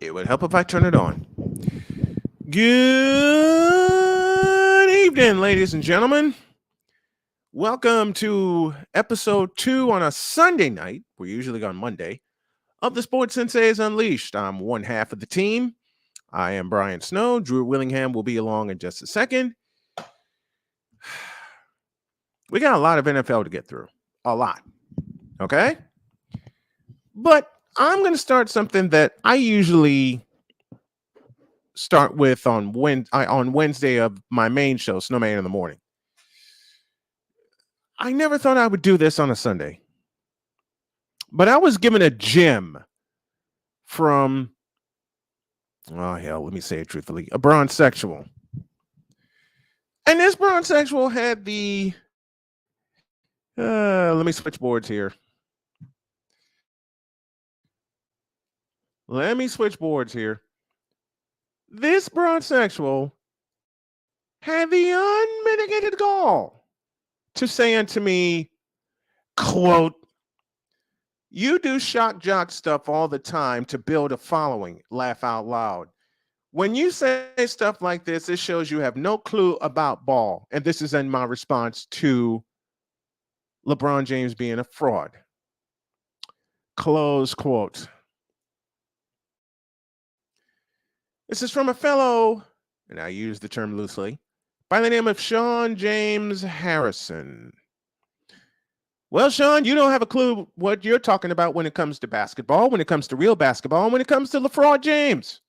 It would help if I turn it on. Good evening, ladies and gentlemen. Welcome to episode 2 on a Sunday night. We're usually on Monday of the Sports Senseis Unleashed. I'm one half of the team. I am Brian Snow. Drew Willingham will be along in just a second. We got a lot of NFL to get through. A lot. Okay? But I'm going to start something that I usually start with on Wednesday of my main show, Snowman in the Morning. I never thought I would do this on a Sunday, but I was given a gem from, oh hell, let me say it truthfully, a bronzexual. And this bronzexual had the, let me switch boards here. This bronzexual had the unmitigated gall to say unto me, quote, "You do shock jock stuff all the time to build a following, laugh out loud. When you say stuff like this, it shows you have no clue about ball." And this is in my response to LeBron James being a fraud. Close quote. This is from a fellow, and I use the term loosely, by the name of Sean James Harrison. Well, Sean, you don't have a clue what you're talking about when it comes to basketball, when it comes to real basketball, and when it comes to LeBron James.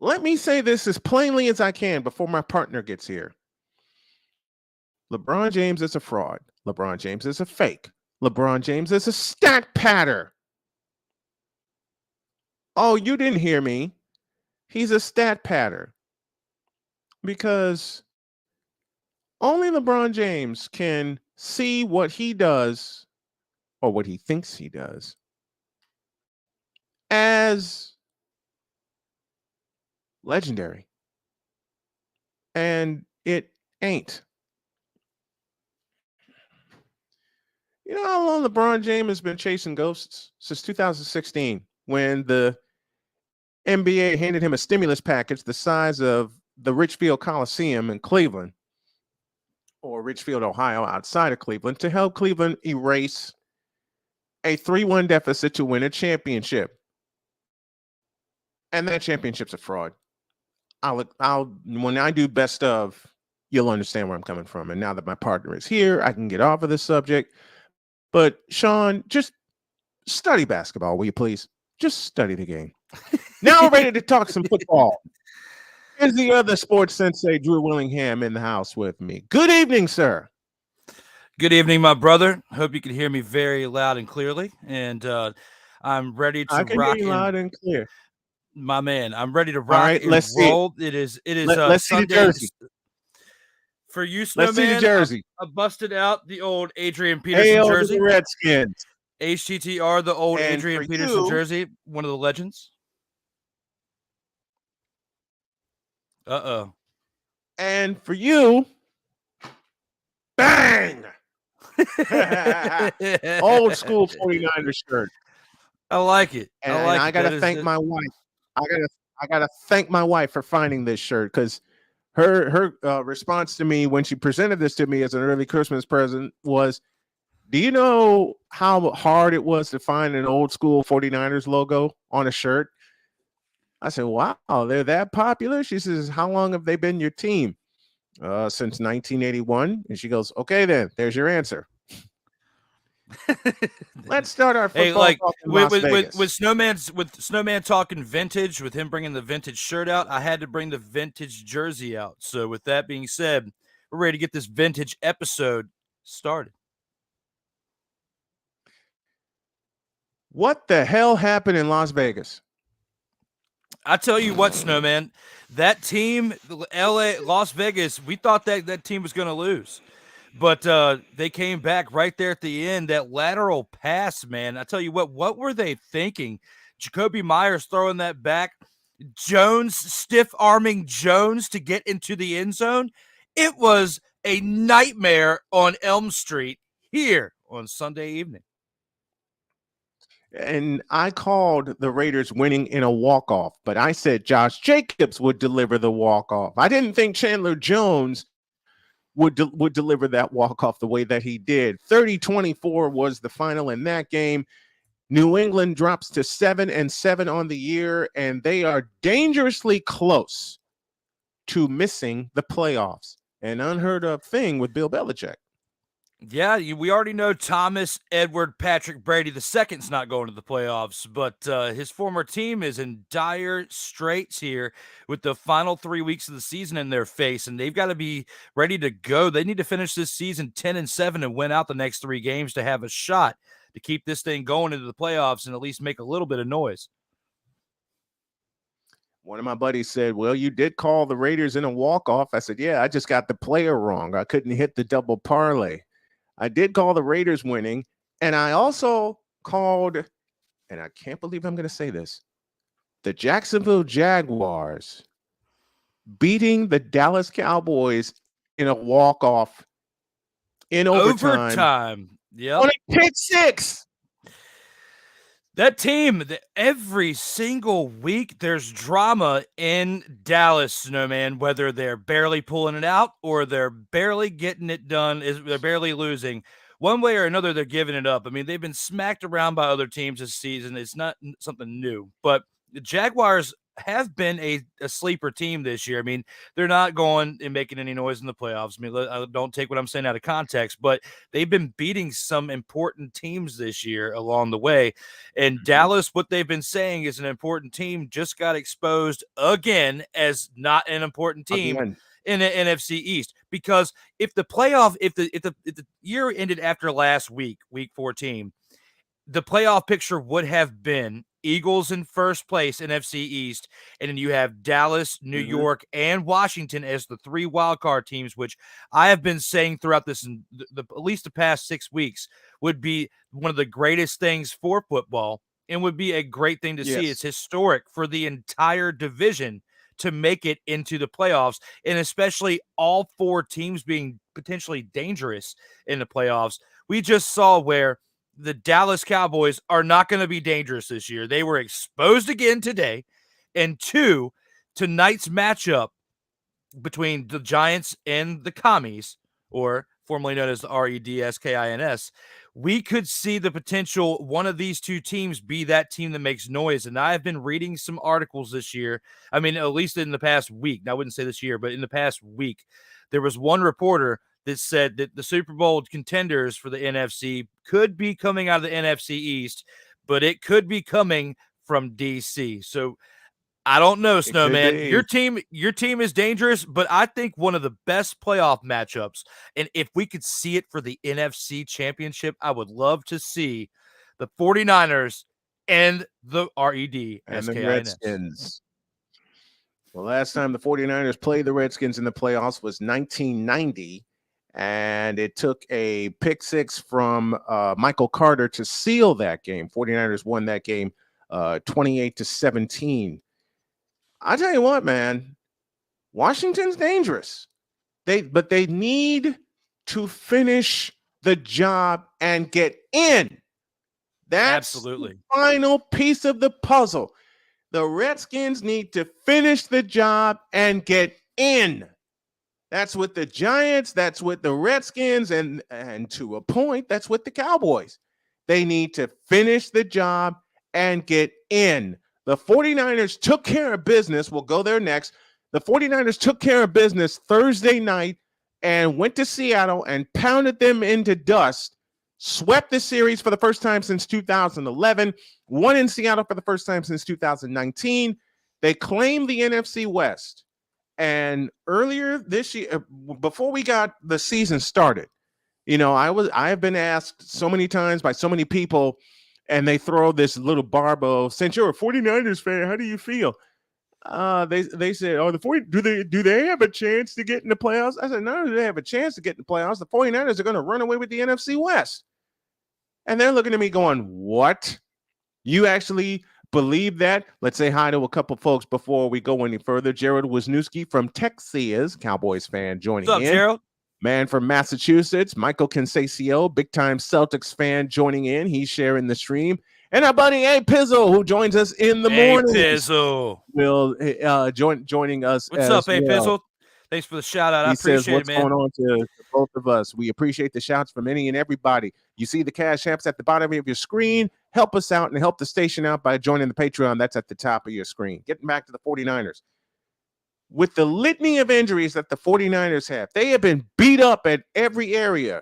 Let me say this as plainly as I can before my partner gets here. LeBron James is a fraud. LeBron James is a fake. LeBron James is a stat patter. Oh, you didn't hear me. He's a stat patter. Because only LeBron James can see what he does, or what he thinks he does, as legendary. And it ain't. You know how long LeBron James has been chasing ghosts? Since 2016, when the NBA handed him a stimulus package the size of the Richfield Coliseum in Cleveland, or Richfield, Ohio, outside of Cleveland, to help Cleveland erase a 3-1 deficit to win a championship. And that championship's a fraud. I'll when I do best of, you'll understand where I'm coming from. And now that my partner is here, I can get off of this subject. But Sean, just study basketball, will you please? Just study the game. Now we're ready to talk some football. Here's the other sports sensei, Drew Willingham, in the house with me. Good evening, sir. Good evening, my brother. Hope you can hear me very loud and clearly. And I'm ready I to can hear rock you and loud and clear. my man. I'm ready to All rock right, and let's see it. roll. It is Let's see the Sunday jersey. for you, Let's see the Snowman. jersey. I busted out the old Adrian Peterson Hail to jersey. the Redskins. HTTR, the old And for Adrian Peterson you, jersey, one of the legends. Uh-oh. and for you, bang! Old school 49ers shirt. I like it. And, I and like I it. gotta That is thank it. my wife. I gotta thank my wife for finding this shirt, because her response to me when she presented this to me as an early Christmas present was, "Do you know how hard it was to find an old school 49ers logo on a shirt?" I said, "Wow, they're that popular?" She says, "How long have they been your team?" Since 1981. And she goes, "Okay, then, there's your answer." Let's start our Hey, football like talk in Las with Vegas. Snowman talking vintage, with him bringing the vintage shirt out, I had to bring the vintage jersey out. So with that being said, we're ready to get this vintage episode started. What the hell happened in Las Vegas? I tell you what, Snowman, that team, LA, Las Vegas, we thought that team was going to lose. But they came back right there at the end. That lateral pass, man. I tell you what were they thinking? Jacoby Myers throwing that back. Jones stiff arming Jones to get into the end zone. It was a nightmare on Elm Street here on Sunday evening. And I called the Raiders winning in a walk-off, but I said Josh Jacobs would deliver the walk-off. I didn't think Chandler Jones would deliver that walk-off the way that he did. 30-24 was the final in that game. New England drops to 7-7 on the year, and they are dangerously close to missing the playoffs. An unheard of thing with Bill Belichick. Yeah, we already know Thomas Edward Patrick Brady the second's not going to the playoffs, but his former team is in dire straits here with the final 3 weeks of the season in their face, and they've got to be ready to go. They need to finish this season 10-7 and win out the next 3 games to have a shot to keep this thing going into the playoffs and at least make a little bit of noise. One of my buddies said, well, you did call the Raiders in a walk-off. I said, yeah, I just got the player wrong. I couldn't hit the double parlay. I did call the Raiders winning, and I also called, and I can't believe I'm going to say this, the Jacksonville Jaguars beating the Dallas Cowboys in a walk-off in overtime. Yep. On a pick six. That team, every single week, there's drama in Dallas, Snowman, whether they're barely pulling it out or they're barely getting it done, they're barely losing. One way or another, they're giving it up. I mean, they've been smacked around by other teams this season. It's not something new, but the Jaguars have been a sleeper team this year. I mean, they're not going and making any noise in the playoffs. I mean, don't take what I'm saying out of context, but they've been beating some important teams this year along the way. And Dallas, what they've been saying is an important team, just got exposed again as not an important team in the NFC East. Because if the playoff, if the year ended after last week, week 14, the playoff picture would have been Eagles in first place, NFC East, and then you have Dallas, New York, and Washington as the 3 wildcard teams, which I have been saying throughout this, at least the past 6 weeks, would be one of the greatest things for football and would be a great thing to see. It's historic for the entire division to make it into the playoffs, and especially all 4 teams being potentially dangerous in the playoffs. We just saw where the Dallas Cowboys are not going to be dangerous this year. They were exposed again today. And 2, tonight's matchup between the Giants and the Commies, or formerly known as the Redskins, we could see the potential one of these 2 teams be that team that makes noise. And I've been reading some articles this year. I mean, at least in the past week. I wouldn't say this year, but in the past week, there was one reporter that said that the Super Bowl contenders for the NFC could be coming out of the NFC East, but it could be coming from DC. So I don't know, Snowman. Your team is dangerous, but I think one of the best playoff matchups, and if we could see it for the NFC Championship, I would love to see the 49ers and the Redskins. And the Redskins. The last time the 49ers played the Redskins in the playoffs was 1990. And it took a pick 6 from Michael Carter to seal that game. 49ers won that game 28-17. I tell you what, man, Washington's dangerous. But they need to finish the job and get in. That's absolutely the final piece of the puzzle. The Redskins need to finish the job and get in. That's with the Giants, that's with the Redskins, and to a point, that's with the Cowboys. They need to finish the job and get in. The 49ers took care of business. We'll go there next. The 49ers took care of business Thursday night and went to Seattle and pounded them into dust, swept the series for the first time since 2011, won in Seattle for the first time since 2019. They claimed the NFC West. And earlier this year, before we got the season started, I have been asked so many times by so many people, and they throw this little barbo, since you're a 49ers fan, how do you feel? They said, oh, do they have a chance to get in the playoffs? I said, no, they have a chance to get in the playoffs. The 49ers are going to run away with the NFC West. And they're looking at me going, what? You actually believe that? Let's say hi to a couple folks before we go any further. Jared Wisniewski from Texas, Cowboys fan, joining in. What's up, Gerald? Man from Massachusetts, Michael Consacio, big-time Celtics fan, joining in. He's sharing the stream. And our buddy A Pizzle, who joins us in the Hey, mornings, Pizzle. will joining us What's as up, A well. Pizzle? Thanks for the shout out. I He says, appreciate it, "What's man. going on to both of us? We appreciate the shouts from any and everybody. You see the cash apps at the bottom of your screen. Help us out and help the station out by joining the Patreon. That's at the top of your screen. Getting back to the 49ers. With the litany of injuries that the 49ers have, they have been beat up at every area.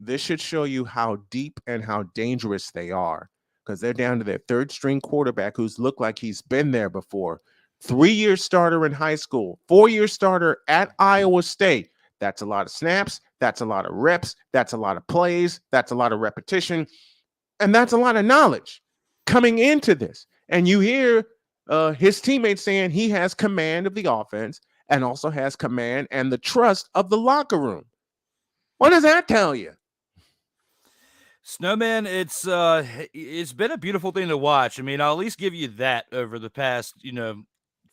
This should show you how deep and how dangerous they are, because they're down to their third string quarterback who's looked like he's been there before. 3-year starter in high school, 4-year starter at Iowa State. That's a lot of snaps. That's a lot of reps. That's a lot of plays. That's a lot of repetition. And that's a lot of knowledge coming into this. And you hear his teammates saying he has command of the offense and also has command and the trust of the locker room. What does that tell you? Snowman, it's been a beautiful thing to watch. I mean, I'll at least give you that over the past,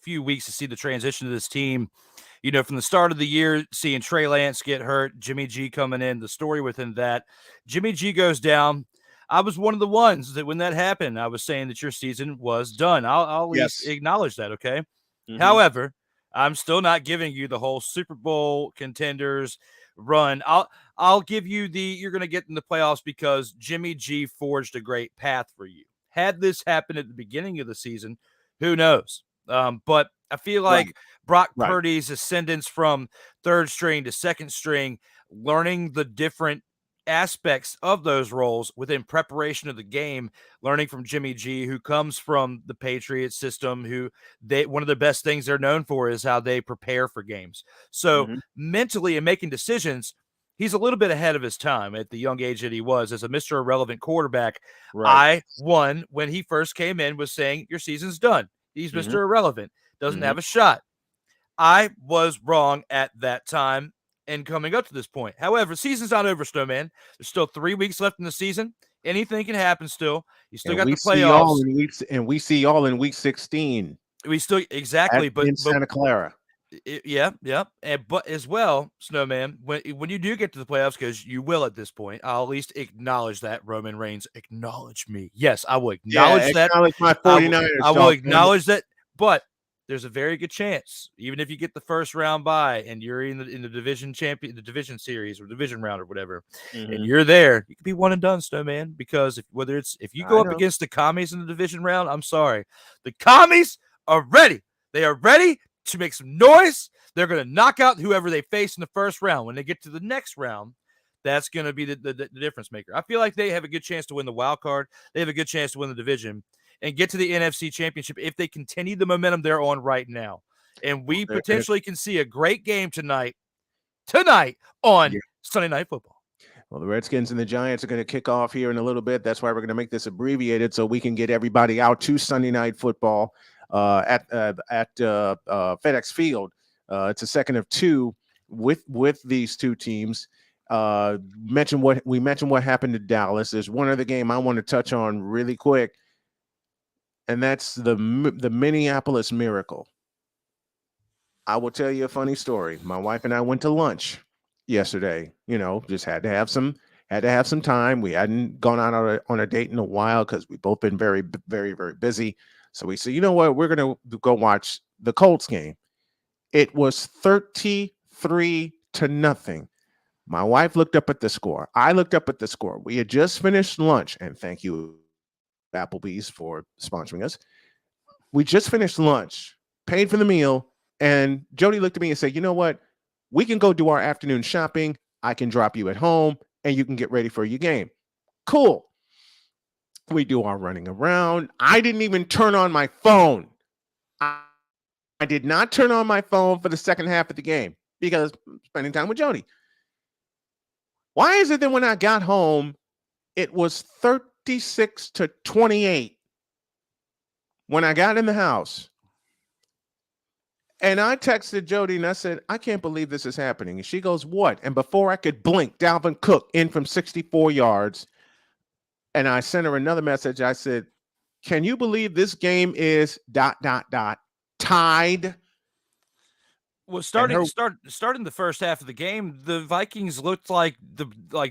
few weeks to see the transition of this team. From the start of the year, seeing Trey Lance get hurt, Jimmy G coming in, the story within that. Jimmy G goes down. I was one of the ones that when that happened, I was saying that your season was done. I'll at least Yes. acknowledge that, okay? Mhm. However, I'm still not giving you the whole Super Bowl contenders run. I'll give you you're going to get in the playoffs because Jimmy G forged a great path for you. Had this happened at the beginning of the season, who knows? But I feel like Brock Purdy's ascendance from third string to second string, learning the different aspects of those roles within preparation of the game, learning from Jimmy G, who comes from the Patriots system, one of the best things they're known for is how they prepare for games. So mentally and making decisions, he's a little bit ahead of his time at the young age that he was as a Mr. Irrelevant quarterback. I, when he first came in, was saying your season's done. He's Mr. Irrelevant. Doesn't have a shot. I was wrong at that time and coming up to this point. However, season's not over, Snowman. There's still 3 weeks left in the season. Anything can happen still. You still got the playoffs. We see y'all in week 16. We still exactly, but in Santa Clara. Yeah. But as well, Snowman, when you do get to the playoffs, because you will at this point, I'll at least acknowledge that. Roman Reigns, acknowledge me. Yes, I will acknowledge that. Acknowledge my 49ers. I will acknowledge that. But there's a very good chance, even if you get the first round bye and you're in the division division series or division round or whatever, and you're there, you could be one and done, Snowman. Because if you go up against the commies in the division round, I'm sorry, the commies are ready. They are ready to make some noise. They're going to knock out whoever they face in the first round. When they get to the next round, that's going to be the difference maker. I feel like they have a good chance to win the wild card. They have a good chance to win the division and get to the NFC Championship if they continue the momentum they're on right now. And we potentially can see a great game tonight on Sunday Night Football. Well, the Redskins and the Giants are going to kick off here in a little bit. That's why we're going to make this abbreviated so we can get everybody out to Sunday Night Football at FedEx Field. It's a second of two with these two teams. Mention what happened to Dallas. There's one other game I want to touch on really quick, and that's the Minneapolis Miracle. I will tell you a funny story. My wife and I went to lunch yesterday. Just had to have some time. We hadn't gone out on a date in a while because we've both been very, very, very busy. So we said, you know what, we're going to go watch the Colts game. It was 33-0. My wife looked up at the score. I looked up at the score. We had just finished lunch, and thank you, Applebee's, for sponsoring us. We just finished lunch, paid for the meal, and Jody looked at me and said, you know what? We can go do our afternoon shopping. I can drop you at home, and you can get ready for your game. Cool. We do our running around. I didn't even turn on my phone. I did not turn on my phone for the second half of the game because I'm spending time with Jody. Why is it that when I got home, it was 36-28 when I got in the house? And I texted Jody and I said, I can't believe this is happening. And she goes, what? And before I could blink, Dalvin Cook in from 64 yards. And I sent her another message. I said, can you believe this game is ... tied? Well, And her starting the first half of the game, the Vikings looked like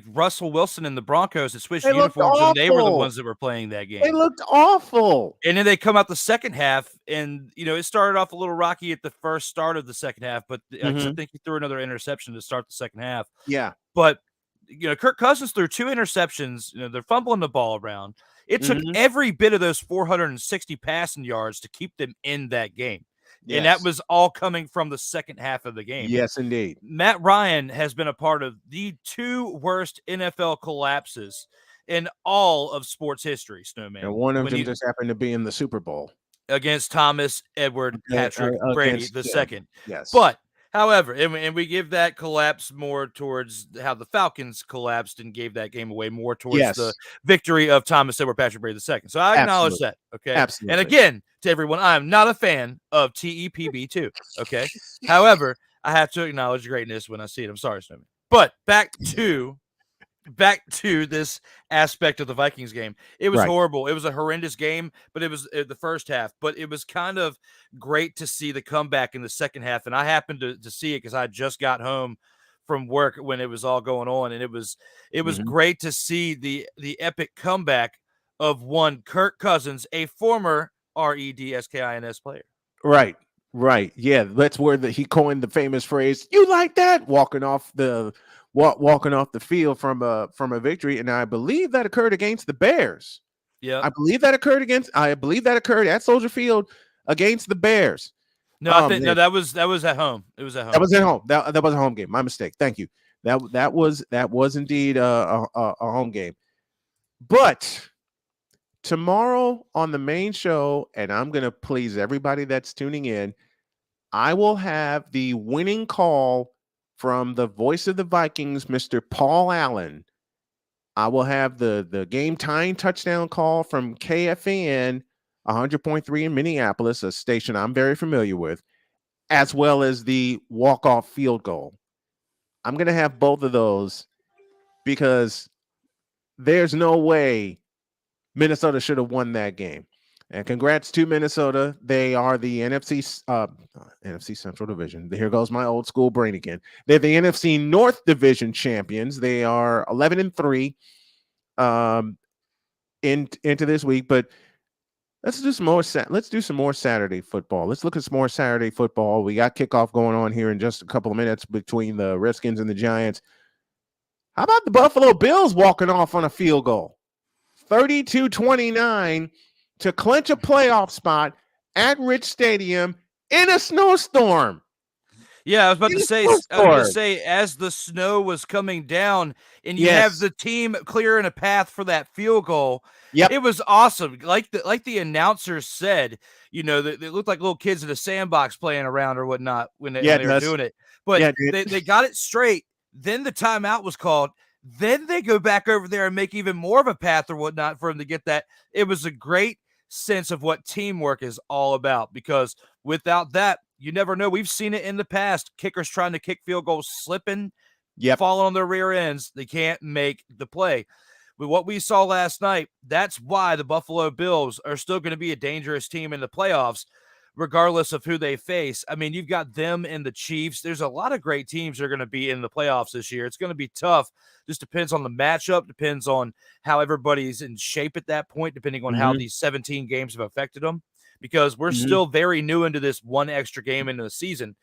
Russell Wilson and the Broncos had switched they looked uniforms, and they were the awful. ones that were playing that They game. looked awful. And then they come out the second half, and it started off a little rocky at the first start of the second half, but I think he threw another interception to start the second half. Yeah. But Kirk Cousins threw 2 interceptions. They're fumbling the ball around. It took every bit of those 460 passing yards to keep them in that game. Yes. And that was all coming from the second half of the game. Yes, indeed. Matt Ryan has been a part of the 2 worst NFL collapses in all of sports history, Snowman. And one of them just happened to be in the Super Bowl against Thomas Edward Patrick Brady the second. Yes. But however, and we give that collapse more towards how the Falcons collapsed and gave that game away more towards the victory of Thomas Edward Patrick Brady II. So I acknowledge that. Okay. Absolutely. And again, to everyone, I'm not a fan of TEPB2. Okay. However, I have to acknowledge greatness when I see it. I'm sorry, Snowman. But back to this aspect of the Vikings game. It was horrible. It was a horrendous game, but it was the first half. But it was kind of great to see the comeback in the second half. And I happened to see it because I just got home from work when it was all going on. And it was great to see the epic comeback of one Kirk Cousins, a former REDSKINS player. Right. Yeah, that's where he coined the famous phrase, "You like that?" walking off the field from a victory, and I believe that occurred against the Bears. Yeah. I believe that occurred at Soldier Field against the Bears. No, that was at home. It was at home. That was at home. That was a home game. My mistake. Thank you. That was indeed a home game. But tomorrow on the main show, and I'm going to please everybody that's tuning in, I will have the winning call from the voice of the Vikings, Mr. Paul Allen. I will have the game tying touchdown call from KFAN 100.3 in Minneapolis, a station I'm very familiar with, as well as the walk-off field goal. I'm going to have both of those because there's no way Minnesota should have won that game. And congrats to Minnesota. They are the NFC Central Division. Here goes my old school brain again. They're the NFC North Division champions. They are 11-3 into this week. But let's do some more. Let's do some more Saturday football. Let's look at some more Saturday football. We got kickoff going on here in just a couple of minutes between the Redskins and the Giants. How about the Buffalo Bills walking off on a field goal? 32-29 to clinch a playoff spot at Rich Stadium in a snowstorm. Yeah, I was about to say, as the snow was coming down and you have the team clearing a path for that field goal. Yep. It was awesome. Like the announcer said, they looked like little kids in a sandbox playing around or whatnot when they were doing it. But they got it straight. Then the timeout was called. Then they go back over there and make even more of a path or whatnot for him to get that. It was a great sense of what teamwork is all about, because without that, you never know. We've seen it in the past. Kickers trying to kick field goals, slipping, falling on their rear ends. They can't make the play. But what we saw last night, that's why the Buffalo Bills are still going to be a dangerous team in the playoffs, regardless of who they face. I mean, you've got them and the Chiefs. There's a lot of great teams that are going to be in the playoffs this year. It's going to be tough. Just depends on the matchup, depends on how everybody's in shape at that point, depending on how these 17 games have affected them, because we're still very new into this one extra game into the season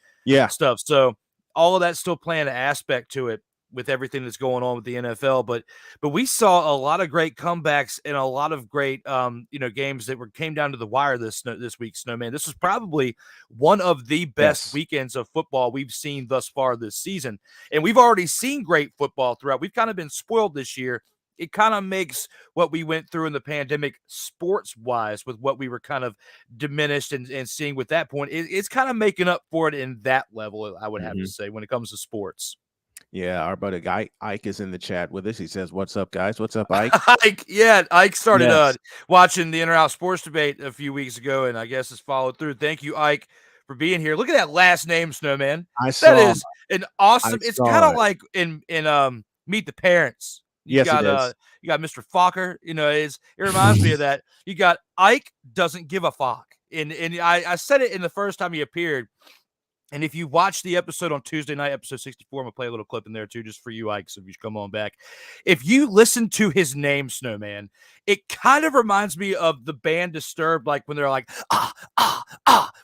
stuff. So all of that's still playing an aspect to it with everything that's going on with the NFL. But we saw a lot of great comebacks and a lot of great, games that came down to the wire this week, Snowman. This was probably one of the best weekends of football we've seen thus far this season. And we've already seen great football throughout. We've kind of been spoiled this year. It kind of makes what we went through in the pandemic sports-wise with what we were kind of diminished and seeing with that point. It's kind of making up for it in that level, I would have to say, when it comes to sports. Yeah, our buddy Ike is in the chat with us. He says, "What's up, guys? What's up, Ike?" Ike started watching the Inner Out Sports Debate a few weeks ago, and I guess has followed through. Thank you, Ike, for being here. Look at that last name, Snowman. That is an awesome. It's kind of like in Meet the Parents. You got Mr. Fokker. It reminds me of that. You got Ike doesn't give a fuck, and I said it in the first time he appeared. And if you watch the episode on Tuesday night, episode 64, I'm going to play a little clip in there too, just for you, Ike, so if you come on back. If you listen to his name, Snowman, it kind of reminds me of the band Disturbed, like when they're like,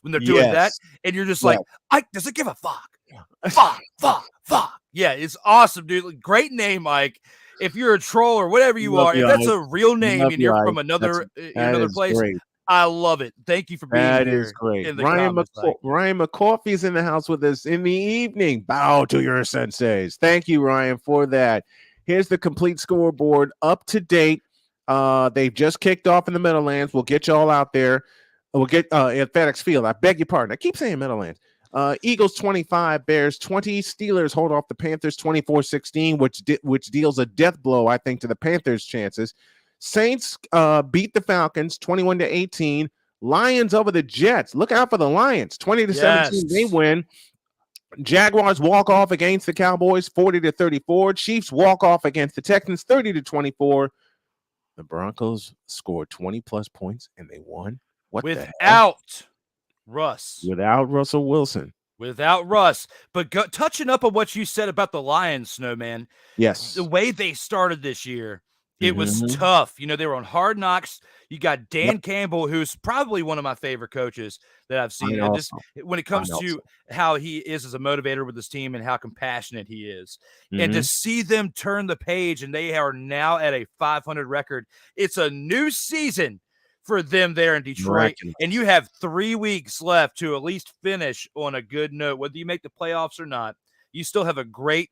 when they're doing that. Yes. And you're just Yeah. like, Ike doesn't give a fuck. Fuck. Yeah, it's awesome, dude. Great name, Ike. If you're a troll or whatever you Love are, you, if that's Ike. a real name Love and you, you're Ike. from another That is place, great. I love it. Thank you for being That here is great. in the Ryan comments, Ike. McCoffey's in the house with us in the evening. Bow to your senseis. Thank you, Ryan, for that. Here's the complete scoreboard up to date. They've just kicked off in the Meadowlands. We'll get y'all out there. We'll get at FedEx Field. I beg your pardon. I keep saying Meadowlands. Eagles 25, Bears 20. Steelers hold off the Panthers 24-16, which deals a death blow, I think, to the Panthers' chances. Saints beat the Falcons 21-18. Lions over the Jets. Look out for the Lions. 20-17. They win. Jaguars walk off against the Cowboys 40-34. Chiefs walk off against the Texans 30-24. The Broncos scored 20 plus points and they won. Without Russ. Without Russell Wilson. Without Russ. But touching up on what you said about the Lions, Snowman. Yes. The way they started this year, it was tough. You know, they were on Hard Knocks. You got Dan Campbell, who's probably one of my favorite coaches that I've seen. And just when it comes to how he is as a motivator with his team and how compassionate he is. And to see them turn the page, and they are now at a 500 record. It's a new season for them there in Detroit. And you have 3 weeks left to at least finish on a good note. Whether you make the playoffs or not, you still have a great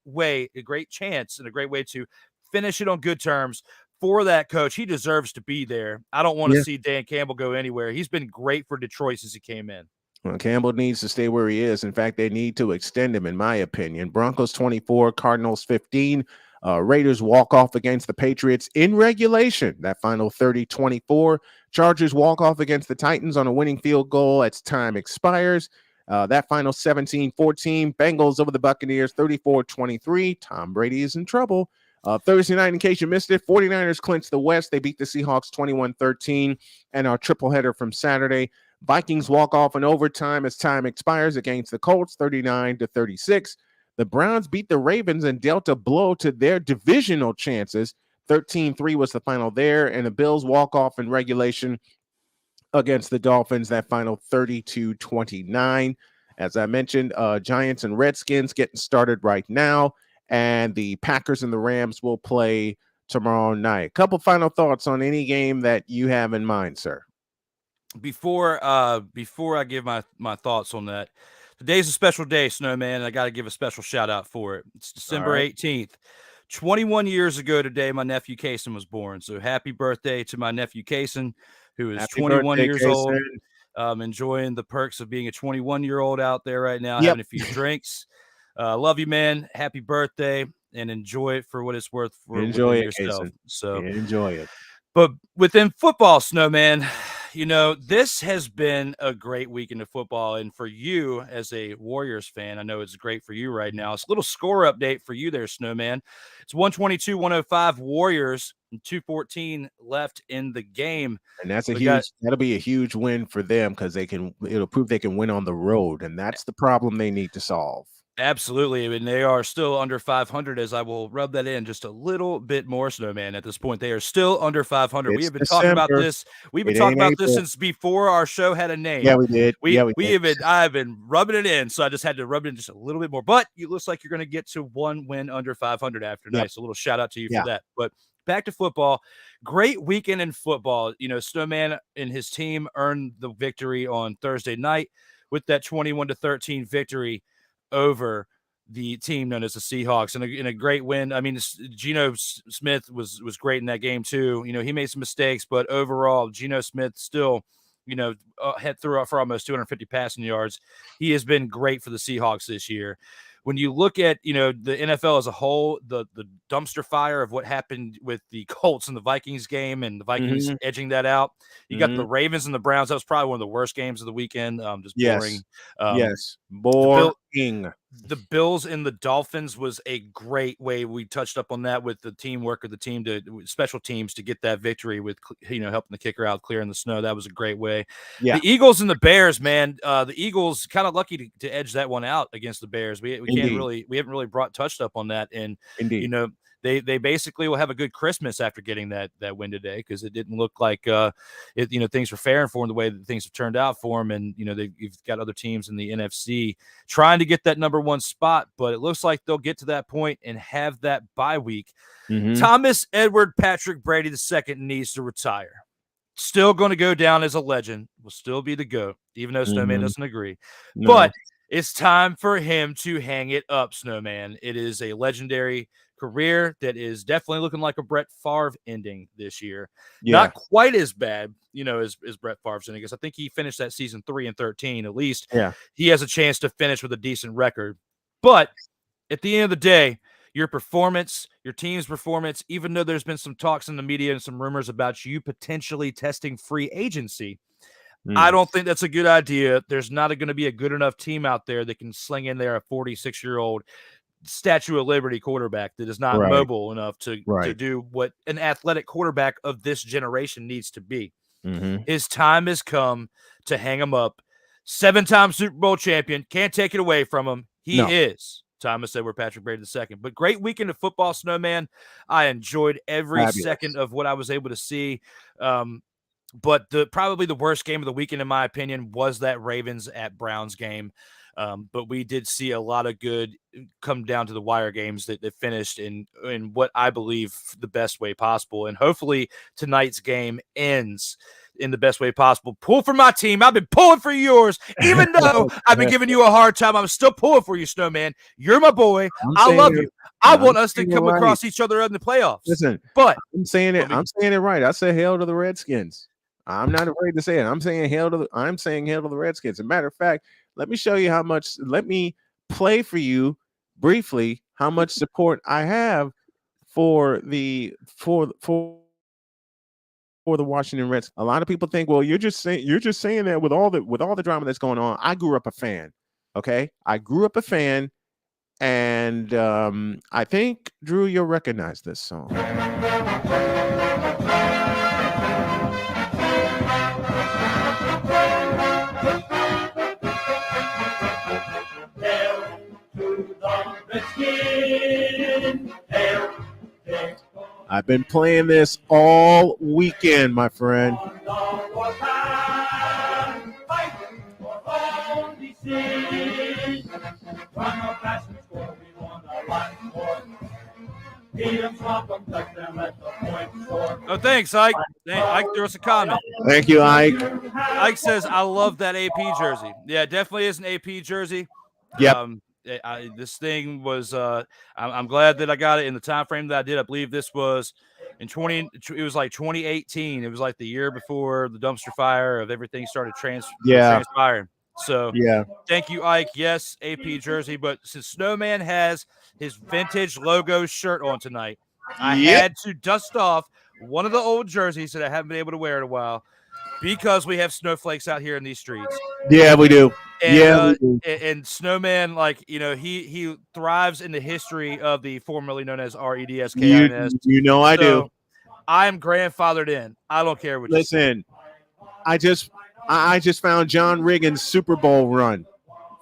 chance and a great way to finish it on good terms for that coach. He deserves to be there. I don't want to see Dan Campbell go anywhere. He's been great for Detroit since he came in. Well, Campbell needs to stay where he is. In fact, they need to extend him, in my opinion. Broncos 24, Cardinals 15. Raiders walk off against the Patriots in regulation. That final 30-24. Chargers walk off against the Titans on a winning field goal as time expires. That final 17-14. Bengals over the Buccaneers 34-23. Tom Brady is in trouble. Thursday night, in case you missed it, 49ers clinch the West. They beat the Seahawks 21-13. And our triple header from Saturday, Vikings walk off in overtime as time expires against the Colts 39-36. The Browns beat the Ravens and dealt a blow to their divisional chances. 13-3 was the final there. And the Bills walk off in regulation against the Dolphins, that final 32-29. As I mentioned, Giants and Redskins getting started right now. And the Packers and the Rams will play tomorrow night. Couple final thoughts on any game that you have in mind, sir. Before I give my thoughts on that, today's a special day, Snowman. I got to give a special shout out for it. It's December 18th. 21 years ago today, my nephew Kason was born. So happy birthday to my nephew Kason, who is 21 years old. Enjoying the perks of being a 21-year-old out there right now, having a few drinks. Love you, man. Happy birthday, and enjoy it for what it's worth for enjoy it yourself. Kason. So enjoy it. But within football, Snowman, you know, this has been a great weekend of football. And for you as a Warriors fan, I know it's great for you right now. It's a little score update for you there, Snowman. It's 122-105 Warriors and 2:14 left in the game. And that's that'll be a huge win for them because it'll prove they can win on the road. And that's the problem they need to solve. Absolutely. I mean, they are still under 500, as I will rub that in just a little bit more, Snowman. At this point, they are still under 500. We have been talking about this. We've been talking about this since before our show had a name. Yeah, we did. I've been rubbing it in, so I just had to rub it in just a little bit more. But it looks like you're going to get to one win under 500 after tonight. So a little shout out to you for that. But back to football. Great weekend in football. You know, Snowman and his team earned the victory on Thursday night with that 21-13 victory over the team known as the Seahawks, and a great win. I mean, Geno Smith was great in that game too. You know, he made some mistakes, but overall, Geno Smith still, you know, had threw for almost 250 passing yards. He has been great for the Seahawks this year. When you look at, you know, the NFL as a whole, the dumpster fire of what happened with the Colts and the Vikings game and the Vikings edging that out, you got the Ravens and the Browns. That was probably one of the worst games of the weekend. Just boring. Shocking. The Bills and the Dolphins was a great way. We touched up on that with the teamwork of the team to special teams to get that victory with, helping the kicker out, clearing the snow. That was a great way. Yeah. The Eagles and the Bears, man. The Eagles kind of lucky to edge that one out against the Bears. We haven't really touched up on that. And, Indeed. They basically will have a good Christmas after getting that win today, because it didn't look like things were fair for them the way that things have turned out for them. And you've got other teams in the NFC trying to get that number one spot, but it looks like they'll get to that point and have that bye week. Mhm. Thomas Edward Patrick Brady II needs to retire. Still going to go down as a legend. Will still be the GOAT, even though Snowman doesn't agree. No. But it's time for him to hang it up, Snowman. It is a legendary career that is definitely looking like a Brett Favre ending this year. Yeah. Not quite as bad, as Brett Favre's ending, because I think he finished that season 3-13. At least he has a chance to finish with a decent record. But at the end of the day, your performance, your team's performance, even though there's been some talks in the media and some rumors about you potentially testing free agency, I don't think that's a good idea. There's not going to be a good enough team out there that can sling in there a 46-year-old Statue of Liberty quarterback that is not mobile enough to do what an athletic quarterback of this generation needs to be. Mhm. His time has come to hang him up. 7-time Super Bowl champion. Can't take it away from him. He is Thomas Edward Patrick Brady II. But great weekend of football, Snowman. I enjoyed every second of what I was able to see. But probably the worst game of the weekend, in my opinion, was that Ravens at Browns game. But we did see a lot of good come down to the wire games that finished in what I believe the best way possible. And hopefully tonight's game ends in the best way possible. Pull for my team. I've been pulling for yours. Even though I've been giving you a hard time, I'm still pulling for you, Snowman. You're my boy. I love you. I want us to come across each other in the playoffs. Listen, but I'm saying it right. I said hail to the Redskins. I'm not afraid to say it. I'm saying hail to the Redskins. As a matter of fact, let me show you let me play for you briefly how much support I have for the Washington Redskins. A lot of people think, well, you're just saying that with all the drama that's going on. I grew up a fan. Okay. I grew up a fan, and I think, Drew, you'll recognize this song. I've been playing this all weekend, my friend. Oh, thanks, Ike. Ike threw us a comment. Thank you, Ike. Ike says, I love that AP jersey. Yeah, it definitely is an AP jersey. Yep. This thing was I'm glad that I got it in the time frame that I did. I believe this was it was like 2018. It was like the year before the dumpster fire of everything started transpiring. So thank you, Ike. Yes, AP jersey, but since Snowman has his vintage logo shirt on tonight, I had to dust off one of the old jerseys that I haven't been able to wear in a while, because we have snowflakes out here in these streets. Yeah, we do. And, and Snowman, he thrives in the history of the formerly known as REDSKINS. I do. I'm grandfathered in. I don't care what Listen, I just found John Riggins' Super Bowl run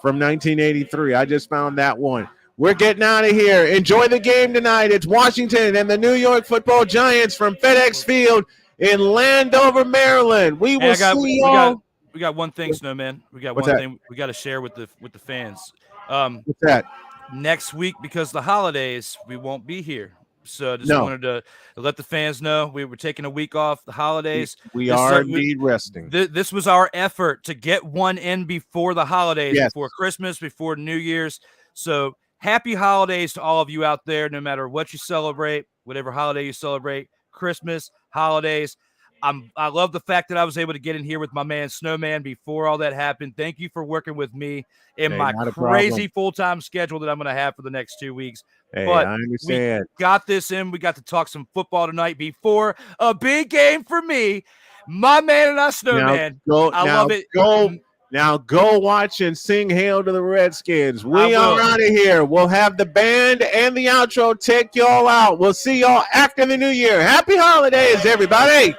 from 1983. I just found that one. We're getting out of here. Enjoy the game tonight. It's Washington and the New York Football Giants from FedEx Field in Landover, Maryland. We will see y'all. We got one thing, Snowman. We got one thing we got to share with the fans. What's that? Next week, because the holidays, we won't be here. So just wanted to let the fans know we were taking a week off the holidays. We are indeed resting. This was our effort to get one in before the holidays, before Christmas, before New Year's. So happy holidays to all of you out there, no matter what you celebrate, whatever holiday you celebrate, Christmas, holidays. I love the fact that I was able to get in here with my man Snowman before all that happened. Thank you for working with me in my crazy full-time schedule that I'm going to have for the next 2 weeks. Hey, but I understand. We got this in. We got to talk some football tonight before a big game for me. My man and I, Snowman. I love it. Now go watch and sing Hail to the Redskins. We I will. are out of here. We'll have the band and the outro take y'all out. We'll see y'all after the new year. Happy holidays, everybody.